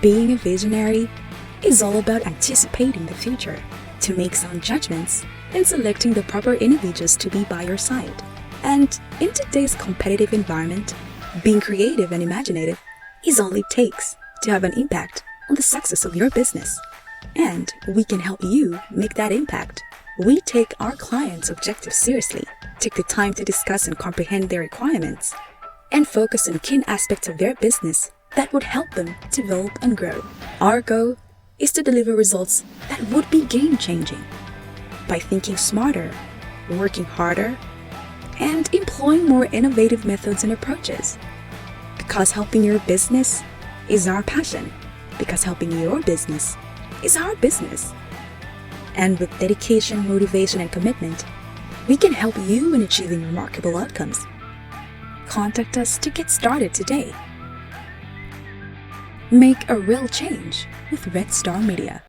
Being a visionary is all about anticipating the future to make sound judgments and selecting the proper individuals to be by your side. And in today's competitive environment, being creative and imaginative is all it takes to have an impact on the success of your business. And we can help you make that impact. We take our clients' objectives seriously, take the time to discuss and comprehend their requirements, and focus on key aspects of their business that would help them develop and grow. Our goal is to deliver results that would be game-changing by thinking smarter, working harder, and employing more innovative methods and approaches. Because helping your business is our passion. Because helping your business is our business. And with dedication, motivation, and commitment, we can help you in achieving remarkable outcomes. Contact us to get started today. Make a real change with Red Star Media.